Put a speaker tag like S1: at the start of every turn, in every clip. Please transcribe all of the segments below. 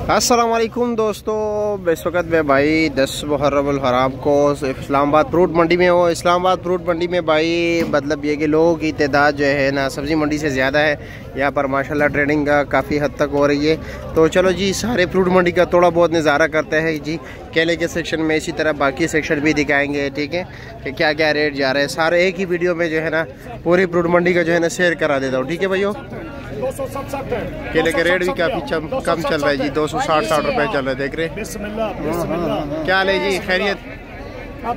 S1: अस्सलाम वालेकुम दोस्तों, इस वक्त मैं भाई 10 मुहर्रम हराम को इस्लामाबाद फ्रूट मंडी में हूँ। इस्लामाबाद फ्रूट मंडी में भाई मतलब ये कि लोगों की तादाद जो है ना सब्ज़ी मंडी से ज़्यादा है। यहाँ पर माशाल्लाह ट्रेडिंग का काफ़ी हद तक हो रही है। तो चलो जी सारे फ्रूट मंडी का थोड़ा बहुत नज़ारा करते हैं जी। केले के सेक्शन में इसी तरह बाकी सेक्शन भी दिखाएंगे, ठीक है, कि क्या क्या रेट जा रहे हैं। सारे एक ही वीडियो में जो है ना पूरी फ्रूट मंडी का जो है ना शेयर करा देता हूँ, ठीक है भैया। केले के रेट भी काफ़ी कम चल रहा है जी, 260 रुपए चल रहे, देख रहे। क्या ले जी, खैरियत?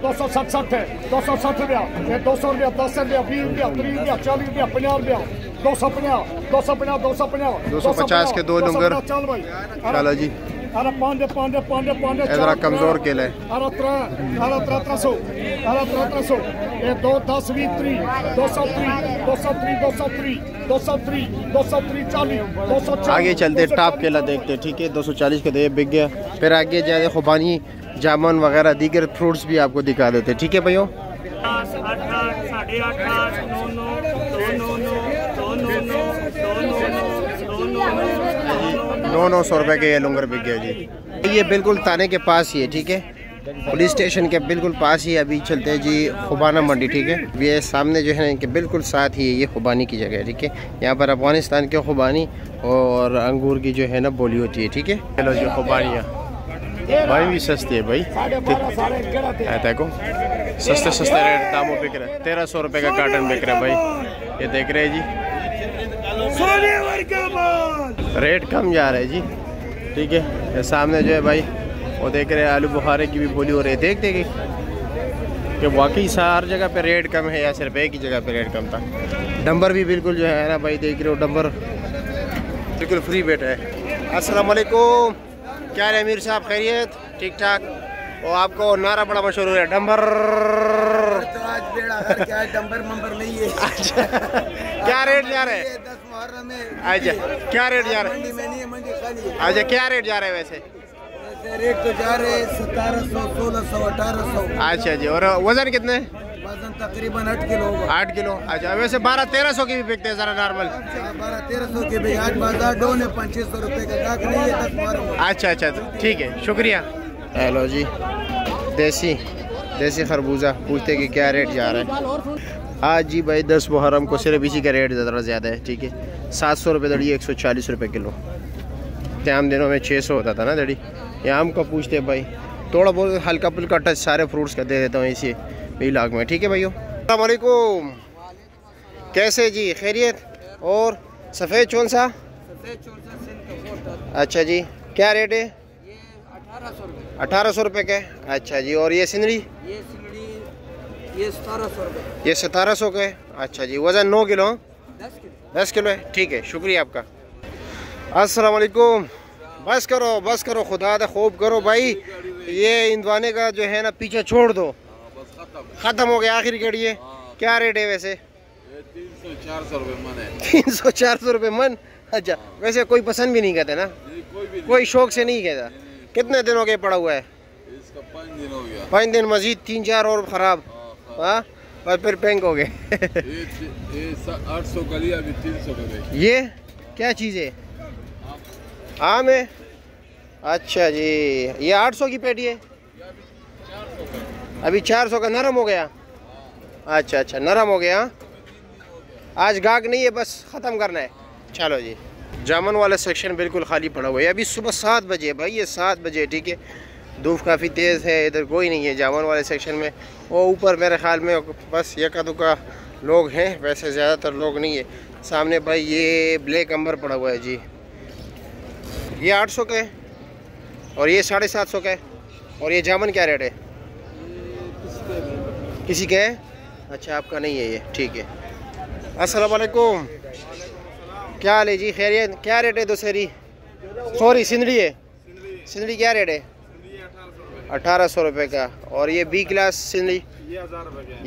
S2: 267 है, 260 रुपया, 200 रुपया, 10 रुपया, 20 रुपया, 30 रुपया, 40 रुपया, 50 रुपया, 250, 250, 250,
S1: 250 के दो लंगर। चलो जी,
S2: अरे पांडे
S1: जरा कमजोर केले।
S2: अरे 300, ये 210, 20, 230,
S1: आगे चलते टॉप केला देखते, ठीक है। 240 के दे बिक गया। फिर आगे जाए खुबानी, जामुन वगैरह दीगर फ्रूट्स भी आपको दिखा देते, ठीक है भैया। 900 रुपए के ये लंगर बिक गया जी। ये बिल्कुल थाने के पास ही है, ठीक है, पुलिस स्टेशन के बिल्कुल पास ही। अभी चलते हैं जी खुबाना मंडी, ठीक है। ये सामने जो है इनके बिल्कुल साथ ही ये खुबानी की जगह है, ठीक है। यहाँ पर अफगानिस्तान के खुबानी और अंगूर की जो है ना बोली होती है, ठीक है। चलो जी खुबानियाँ भाई भी सस्ती है भाई, देखो सस्ते रेट दामों बिक रहे हैं। 1300 रुपये का कार्टन बिक रहा है भाई, ये देख रहे हैं जी। रेट कम जा रहा है जी, ठीक है। ये सामने जो है भाई वो देख रहे हैं आलू बुखारे की भी बोली हो रही है। देखते कि वाकई हर जगह पे रेट कम है या सिर्फ एक ही जगह पे रेट कम था। डंबर भी बिल्कुल जो है ना भाई देख रहे हो, डंबर बिल्कुल फ्री बेटा है। अस्सलाम वालेकुम, क्या है अमीर साहब, खैरियत? ठीक ठाक। और आपको नारा बड़ा मशहूर है, डंबर।
S3: तो आज बेड़ा घर क्या है, डंबर मंबर नहीं है।
S1: अच्छा क्या रेट जा रहे हैं?
S3: 10 मुहर्रम में।
S1: अच्छा क्या रेट जा रहे हैं?
S3: मंडी में नहीं है, मंडी खाली है।
S1: अच्छा क्या रेट जा रहे हैं वैसे?
S3: रेट तो जा रहे हैं 1700, 1600, 1800।
S1: अच्छा जी, और वजन कितने?
S3: वजन तकरीबन 8 किलो होगा।
S1: 8 किलो। अच्छा वैसे 1200-1300 की भी बिकते हैं ज़रा नॉर्मल।
S3: 1200-1300 के भी आज बाजार डाउन है, 500 रुपये का गाहक नहीं है 10 मुहर्रम।
S1: अच्छा ठीक है, शुक्रिया। हेलो जी, देसी खरबूजा पूछते कि क्या रेट जा रहा है आज जी भाई। 10 मुहर्रम को सिर्फ इसी का रेट ज़्यादा है, ठीक है। 700 रुपये दड़ी, 140 रुपये किलो। आम दिनों में 600 होता था ना दड़ी। ये आम का पूछते भाई, थोड़ा बहुत हल्का फुल्का टच सारे फ्रूट्स का दे देता हूँ इसी इलाके में, ठीक है भैया। अस्सलाम वालेकुम, कैसे जी, खैरियत? और सफ़ेद कौन सा? अच्छा जी, क्या रेट है? 1800 रुपये के। अच्छा जी, और ये सिंदड़ी?
S3: ये 1700 रुपये।
S1: ये 1700 के। अच्छा जी, वज़न 9 किलो? 10 किलो है, ठीक है, शुक्रिया आपका। अस्सलाम वालेकुम, बस करो खुदा दा खूब करो भाई। ये इंदवाने का जो है ना पीछे छोड़ दो, ख़त्म हो गया, आखिरी कड़ी है। क्या रेट है वैसे?
S4: 300-400 रुपये मन है।
S1: 300-400 रुपये मन। अच्छा वैसे कोई पसंद भी नहीं कहते ना, कोई शौक से नहीं कहता। कितने दिन हो गए पड़ा हुआ है?
S4: इसका 5 दिन हो गया।
S1: 5 दिन, मजीद 3-4 और ख़राब। हाँ, और फिर बैंक हो गए।
S4: ये 800 का लिया, अभी 300 का गई।
S1: ये क्या चीज़ है? आम है। अच्छा जी, ये 800 की पेटी है, अभी 400 का नरम हो गया। अच्छा नरम हो गया। आज गाहक नहीं है, बस ख़त्म करना है। चलो जी, जामुन वाला सेक्शन बिल्कुल खाली पड़ा हुआ है। अभी सुबह 7 बजे भाई, ये 7 बजे, ठीक है। धूप काफ़ी तेज़ है, इधर कोई नहीं है जामुन वाले सेक्शन में। वो ऊपर मेरे ख्याल में बस एका दुका लोग हैं, वैसे ज़्यादातर लोग नहीं है। सामने भाई ये ब्लैक अंबर पड़ा हुआ है जी, ये 800 का है और ये 750 का है। और ये जामुन क्या रेट है? किसी का है? अच्छा आपका नहीं है ये, ठीक है। अस्सलाम वालेकुम, क्या हाल है जी, खैरियत? क्या रेट है दोसरी? सॉरी सिंदड़ी है। सिंदड़ी क्या रेट है? 1800 रुपये का। और ये बी क्लास सिंदड़ी? ये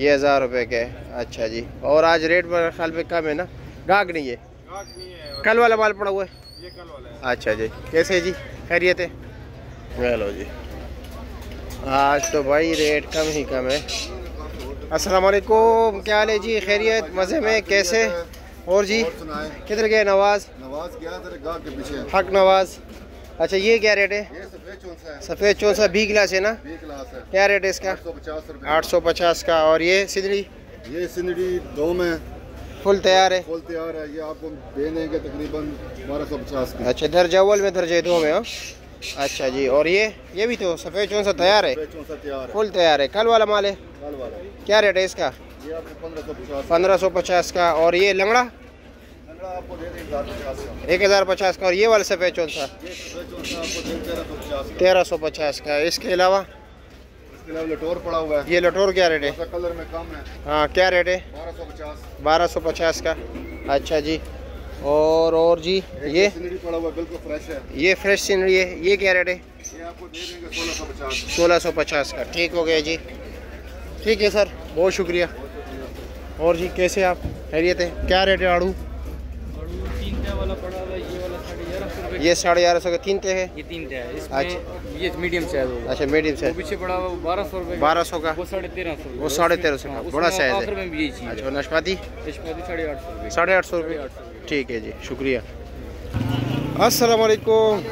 S1: 1000 रुपये का है। अच्छा जी, और आज रेट मेरे ख्याल में कम है ना, गाहक नहीं है। कल वाला माल पड़ा हुआ है?
S2: ये कल वाला है।
S1: अच्छा जी, कैसे जी, खैरियत है? हेलो जी, आज तो भाई रेट कम ही कम है। अस्सलाम वालेकुम, क्या हाल है जी, खैरियत? मज़े में, कैसे? और जी किधर गए नवाज?
S4: नवाज गया तेरे गाँव के पीछे।
S1: हक नवाज अच्छा ये क्या रेट है?
S3: ये सफेद चौंसा है।
S1: सफ़ेद चौंसा बी क्लास है ना?
S3: बी क्लास है।
S1: क्या रेट है इसका?
S3: 850 रुपये।
S1: 850 का। और ये सिंदड़ी?
S3: ये सिंदड़ी 2 में
S1: फुल तैयार है?
S3: फुल तैयार है। ये आपको दे देंगे तकरीबन 1250 की।
S1: अच्छा दर्जा अव्वल में दर्जे 2 में। हाँ अच्छा जी। और ये भी तो सफ़ेद चौंसा तैयार है?
S3: सफेद चौंसा तैयार है।
S1: फुल तैयार है। कल वाला माल है?
S3: कल वाला।
S1: क्या रेट है इसका?
S3: ये आपको 1550।
S1: 1550 का। और ये लंगड़ा?
S3: लंगड़ा आपको दे देंगे 1050 का।
S1: 1050 का। और ये वाला सफ़ेद चौंसा?
S3: ये सफेद चौंसा आपको देंगे 1350 का।
S1: 1350 का। इसके अलावा?
S3: इसके अलावा लटोर पड़ा हुआ है।
S1: ये लटोर क्या रेट है?
S3: ऐसा कलर में कम है।
S1: हाँ क्या रेट है?
S3: 1250।
S1: 1250 का। अच्छा जी। और जी ये
S3: सिंदड़ी पड़ा हुआ है, बिल्कुल फ्रेश है।
S1: ये फ्रेश सिंदड़ी है। ये क्या रेट है?
S3: ये आपको दे देंगे 1650।
S1: 1650 का। ठीक हो गया जी। ठीक है सर, बहुत शुक्रिया। और जी कैसे आप? खैरियत है? क्या रेट है आड़ू?
S5: वाला पड़ा हुआ है, ये वाला 1150 रुपये।
S1: ये 1150 का। 3 ते है?
S5: ये 3 है। इसमें
S1: अच्छा।
S5: ये मीडियम साइज होगा।
S1: अच्छा मीडियम
S5: वो
S1: साइज।
S5: पीछे पड़ा हुआ 1200 रुपये।
S1: 1200 का।
S5: वो 1350।
S1: वो 1350 का बड़ा साइज
S5: ऑफर
S1: है।
S5: में भी यही चीज़
S1: अच्छा नाशपाती?
S5: है। इसमें 850 रुपये।
S1: 850 रुपये। ठीक है जी, शुक्रिया। अस्सलाम वालेकुम।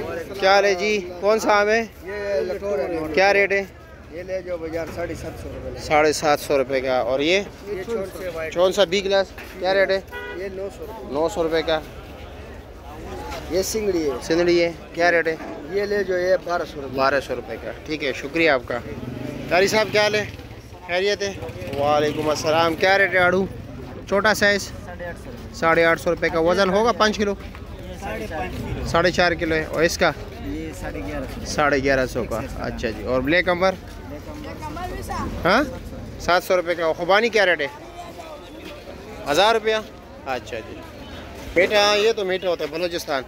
S1: क्या हाल है जी? कौन सा आम है?
S3: ये लटोर है।
S1: क्या रेट है?
S3: ये ले जाओ बाजार 750 रुपये।
S1: 750 रुपये का। और ये
S3: ये छोटे वाइट।
S1: कौन सा बी क्लास? क्या रेट है?
S3: ये 900 रुपये।
S1: 900 रुपये का।
S3: ये सिंगड़ी है।
S1: सिंदड़ी है। क्या रेट है?
S3: ये ले जो ये 1200 रुपये।
S1: 1200 रुपये का। ठीक है, शुक्रिया आपका। कारी साहब क्या हाल है? खैरियत है? वालेकुम अस्सलाम। क्या रेट है आड़ू? छोटा साइज 850 रुपये का। वज़न होगा 5 किलो? 4.5 किलो है। और इसका?
S3: ये 1150।
S1: 1150 का। अच्छा जी। और ब्लैक अंबर? हाँ 700 रुपये का। खुबानी क्या रेट है? 1000 रुपया। अच्छा जी। मीठा? हाँ ये तो मीठा होता है बलूचिस्तान।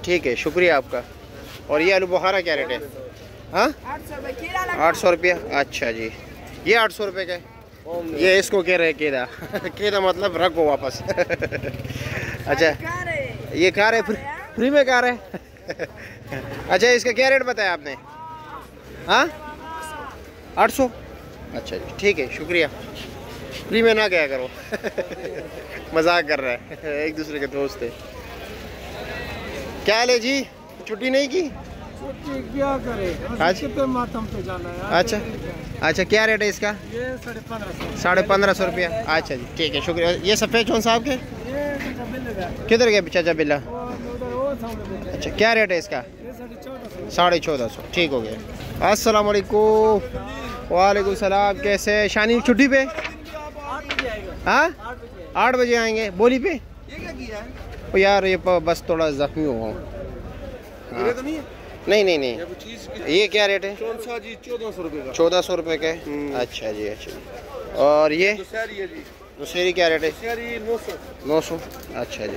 S1: ठीक है, शुक्रिया आपका। और ये आलू बुखारा क्या रेट है? हाँ 800 रुपया। अच्छा जी। ये 800 रुपये का है। ये इसको कह रहे हैं केदा। केदा मतलब रखो वापस। अच्छा ये कार है? फ्री में कार है? अच्छा इसका क्या रेट बताया आपने? हाँ 800। अच्छा जी, ठीक है, शुक्रिया। फ्री में ना गया करो। मजाक कर रहा है, एक दूसरे के दोस्त है। क्या हाल है जी? छुट्टी नहीं की?
S3: क्या करे
S1: आज
S3: कितने मातम पे जाना है।
S1: अच्छा अच्छा। क्या रेट है इसका?
S3: ये 1550।
S1: 1550 रुपया। अच्छा जी, ठीक है, शुक्रिया। ये सफ़ेद चौन साहब के किधर गए चाचा बिल्ला? अच्छा क्या रेट है इसका? 1450। ठीक हो गया। अस्सलाम वालेकुम। वालेकुम सलाम। कैसे शानी? छुट्टी पे? हाँ 8 बजे आएंगे। बोली पे? ओ यार ये बस थोड़ा जख्मी हुआ हूँ। हाँ। नहीं। ये क्या रेट है?
S3: 1400 रुपये का।
S1: 1400 रुपये का है। अच्छा जी, अच्छा जी। और ये दुशहरी क्या रेट है? 900। अच्छा जी।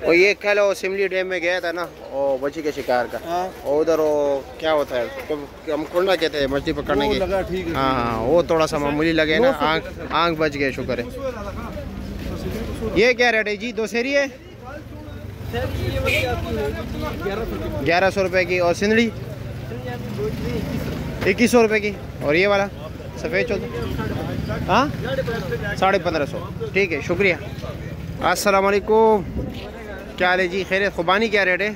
S1: और ये कल वो सिमली डैम में गया था ना, वो बची के शिकार का। और उधर वो क्या होता है, तो हम कुंडा कहते हैं मछली पकड़ने की। हाँ हाँ, वो थोड़ा सा मामूली लगे ना, आँख बच गए, शुक्र है। ये क्या रेट है जी? दुशहरी है? 1100 रुपये की। और सिंदड़ी? 2100 रुपये की। और ये वाला सफ़ेद चौथा? हाँ 1550। ठीक है, शुक्रिया। अस्सलाम वालेकुम। क्या हाल है जी? खैरियत? खुबानी क्या रेट है?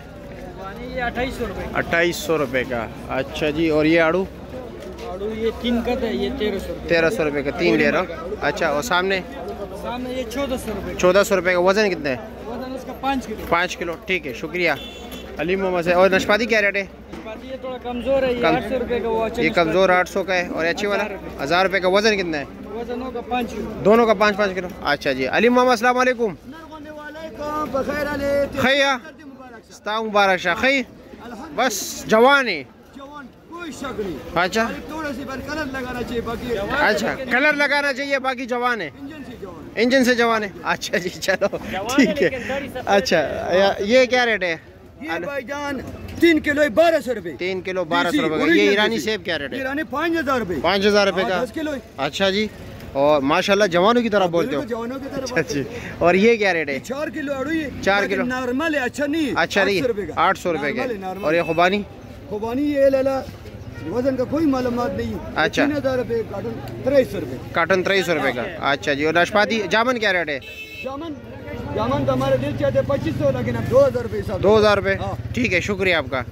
S5: 2800 रुपये।
S1: 2800 रुपये का। अच्छा जी। और ये आड़ू?
S5: आड़ू ये 3 का है, ये 1300।
S1: 1300 रुपये का 3 ले रहा हूँ। अच्छा। और सामने?
S5: सामने ये 1400 रुपये।
S1: 1400 रुपये का। वज़न कितना है?
S5: वजन इसका 5 किलो।
S1: 5 किलो। ठीक है, शुक्रिया। अली मोहम्मद से। और नाशपाती क्या रेट है?
S5: ये थोड़ा कमज़ोर है, ये 800 रुपये का। वो
S1: ये कमज़ोर 800 का है। और अच्छी वाला 1000 रुपये का। वज़न कितना है?
S5: वजनों का 5 किलो।
S1: दोनों का 5-5 किलो। अच्छा जी। अली मोहम्मद अस्सलाम वालेकुम। खैया मुबारक शाह। खै बस जवान है।
S3: कोई शक नहीं।
S1: अच्छा
S3: थोड़ा सी बार कलर लगाना चाहिए, बाकी
S1: अच्छा, कलर लगाना चाहिए, बाकी जवान है,
S3: इंजन से जवान।
S1: इंजन से जवान है। अच्छा जी, चलो ठीक है। अच्छा ये क्या रेट है?
S3: ये भाईजान 3 किलो 1200 रुपये।
S1: 3 किलो 1200 रुपये का। ये ईरानी सेब क्या रेट है?
S3: ईरानी 5000 रुपये।
S1: 5000 रुपये का।
S3: 10 किलो।
S1: अच्छा जी। और माशाल्लाह जवानों की तरह बोलते हो।
S3: जवानों की तरफ।
S1: अच्छा जी। और ये क्या रेट है?
S3: 4 किलो आड़ू। ये
S1: 4 किलो
S3: नॉर्मल है, अच्छा नहीं है।
S1: अच्छा नहीं, 800 रुपये के। और ये खुबानी?
S3: खुबानी ये लाला वजन का कोई मालूमात नहीं।
S1: अच्छा।
S3: 3000 रुपये कार्टन, 2300 रुपये
S1: कार्टन 2300 रुपये का। अच्छा जी। और नाशपाती जामन क्या रेट है?
S3: जामन तो हमारे दिल चाहते 2500, लेकिन अब 2000 रुपये।
S1: 2000 रुपये। ठीक है, शुक्रिया आपका।